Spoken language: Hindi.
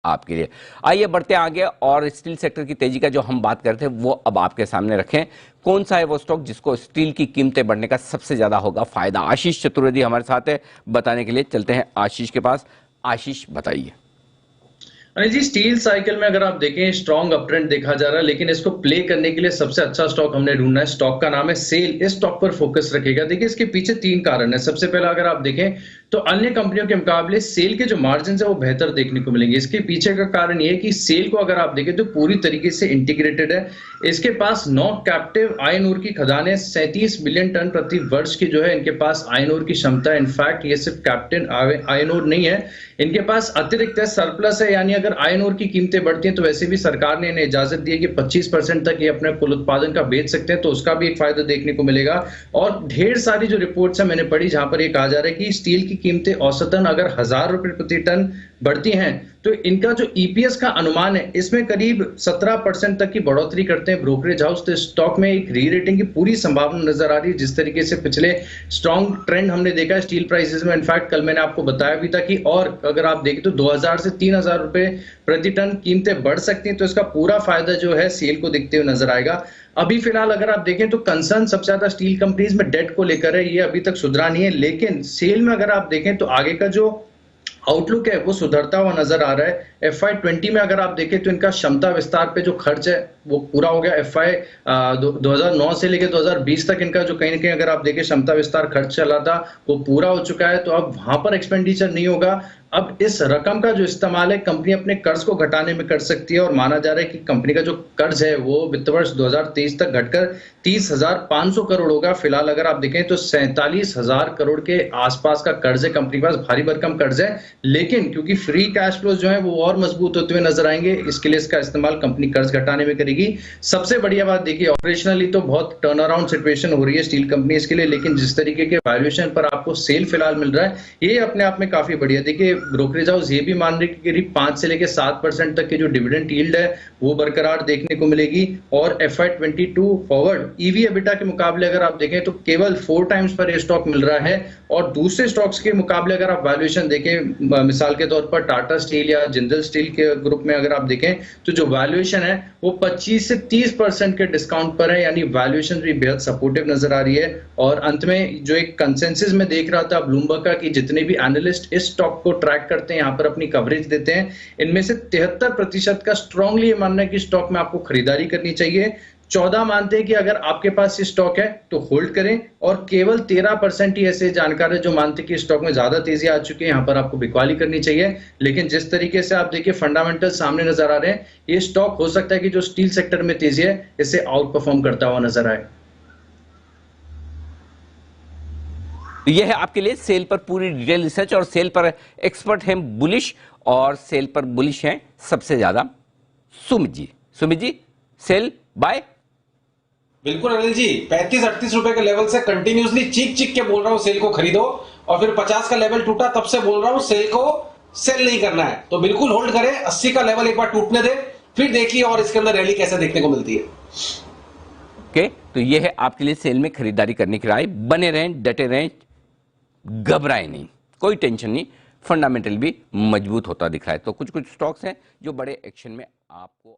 आपके लिए। आइए बढ़ते हैं आगे और स्टील सेक्टर की तेजी का जो हम बात करते हैं वो अब आपके सामने रखें। कौन सा है वो स्टॉक जिसको स्टील की कीमतें बढ़ने का सबसे ज्यादा होगा फायदा? आशीष चतुर्वेदी हमारे साथ है, बताने के लिए चलते हैं आशीष के पास। आशीष बताइए। अनिल जी, स्टील साइकिल में अगर आप देखें स्ट्रॉन्ग अपट्रेंड देखा जा रहा है, लेकिन इसको प्ले करने के लिए सबसे अच्छा स्टॉक हमने ढूंढना है। स्टॉक का नाम है सेल। इस स्टॉक पर फोकस रखेगा। देखिए, इसके पीछे तीन कारण है। सबसे पहला अगर आप देखें तो अन्य कंपनियों के मुकाबले सेल के जो मार्जिन है वो बेहतर देखने को मिलेंगे। इसके पीछे का कारण ये है कि सेल को अगर आप देखें तो पूरी तरीके से इंटीग्रेटेड है। इसके पास 9 कैप्टिव आयन ऊर की खदानें, 37 बिलियन टन प्रति वर्ष की जो है इनके पास आयन ऊर की क्षमता है। इनफैक्ट ये सिर्फ कैप्टिव आयन ऊर नहीं है, इनके पास अतिरिक्त है, सरप्लस है। यानी अगर आयन ऊर की कीमतें बढ़ती हैं तो वैसे भी सरकार ने इन्हें इजाजत दी है कि 25% तक ये अपने कुल उत्पादन का बेच सकते हैं, तो उसका भी एक फायदा देखने को मिलेगा। और ढेर सारी जो रिपोर्ट्स है मैंने पढ़ी जहां पर ये कहा जा रहा है कि स्टील की कीमतें औसतन अगर 1000 रुपए प्रति टन बढ़ती हैं तो इनका जो ईपीएस का अनुमान है इसमें करीब 17% तक की बढ़ोतरी करते हैं ब्रोकरेज हाउस। तो स्टॉक में एक री रेटिंग की पूरी संभावना नजर आ रही है। जिस तरीके से पिछले स्ट्रॉन्ग ट्रेंड हमने देखा है स्टील प्राइसेस में, इनफैक्ट कल मैंने आपको बताया भी था कि और अगर आप देखें तो 2000 से 3000 रुपए प्रति टन कीमतें बढ़ सकती हैं, तो इसका पूरा फायदा जो है सेल को दिखते हुए नजर आएगा। अभी फिलहाल अगर आप देखें तो कंसर्न सबसे ज्यादा स्टील कंपनीज में डेट को लेकर है, ये अभी तक सुधरा नहीं है। लेकिन सेल में अगर आप देखें तो आगे का जो आउटलुक है वो सुधरता हुआ नजर आ रहा है। FY20 में अगर आप देखें तो इनका क्षमता विस्तार पे जो खर्च है वो पूरा हो गया। FY 2009 से लेकर 2020 तक इनका जो कहीं ना कहीं अगर आप देखें क्षमता विस्तार खर्च चला था वो पूरा हो चुका है, तो अब वहां पर एक्सपेंडिचर नहीं होगा। अब इस रकम का जो इस्तेमाल है कंपनी अपने कर्ज को घटाने में कर सकती है, और माना जा रहा है कि कंपनी का जो कर्ज है वो वित्त वर्ष 2023 तक घटकर 30,500 करोड़ होगा। फिलहाल अगर आप देखें तो 47,000 करोड़ के आसपास का कर्ज है कंपनी के पास, भारी भरकम कर्ज है। लेकिन क्योंकि फ्री कैश फ्लो जो है वो और मजबूत होते हुए नजर आएंगे, इसके लिए इसका इस्तेमाल कंपनी कर्ज घटाने में करेगी। सबसे बढ़िया बात देखिए, ऑपरेशनली तो बहुत टर्न अराउंड सिचुएशन हो रही है स्टील कंपनी के लिए, लेकिन जिस तरीके के वैल्यूएशन पर आपको सेल फिलहाल मिल रहा है ये अपने आप में काफी बढ़िया। देखिए, ब्रोकरेज हाउस ये भी मान रहे कि करीब 5 से लेकर 7% तक की जो डिविडेंड यील्ड है वो बरकरार देखने को मिलेगी। और FY22 फॉरवर्ड ईवी एबिटा के मुकाबले अगर आप देखें तो केवल 4 टाइम्स पर ये स्टॉक मिल रहा है। और दूसरे स्टॉक्स के मुकाबले अगर आप वैल्यूएशन देखें, मिसाल के तौर पर टाटा स्टील या जिंदल स्टील के ग्रुप में अगर आप देखें तो जो वैल्यूएशन है वो 25 से 30% के डिस्काउंट पर है, यानी वैल्यूएशन भी बेहद सपोर्टिव नजर आ रही है। और अंत में जो एक कंसेंसस में देख रहा था ब्लूमबर्ग का कि जितने भी एनालिस्ट इस स्टॉक को ट्रैक करते हैं, यहाँ पर अपनी कवरेज देते हैं, इनमें से 73% का स्ट्रांगली ये मानना है कि स्टॉक में आपको खरीदारी करनी चाहिए। 14 मानते हैं कि अगर आपके पास ये स्टॉक है तो होल्ड करें, और केवल 13% ही ऐसे जानकार है जो मानते हैं कि स्टॉक में ज्यादा तेजी आ चुकी है, यहाँ पर आपको बिकवाली करनी चाहिए। लेकिन जिस तरीके से आप देखिए फंडामेंटल सामने नजर आ रहे हैं, ये स्टॉक हो सकता है कि जो स्टील सेक्टर में तेजी है इसे आउट परफॉर्म करता हुआ नजर आए। यह है आपके लिए सेल पर पूरी डिटेल रिसर्च, और सेल पर एक्सपर्ट हैं बुलिश, और सेल पर बुलिश हैं सबसे ज्यादा सुमित जी। Sumit ji, cell bye. बिल्कुल अनिल जी, 35-38 रुपए के लेवल से कंटिन्यूसली चीख चीख के बोल रहा हूं सेल को खरीदो, और फिर 50 का लेवल टूटा तब से बोल रहा हूं सेल को सेल नहीं करना है, तो बिल्कुल होल्ड करें। 80 का लेवल एक बार टूटने दे, फिर देखिए और इसके अंदर रैली कैसे देखने को मिलती है। ओके, तो यह है आपके लिए सेल में खरीदारी करने की राय। बने रहें, डटे रहें, घबराए नहीं, कोई टेंशन नहीं, फंडामेंटल भी मजबूत होता दिख रहा है। तो कुछ कुछ स्टॉक्स हैं जो बड़े एक्शन में आपको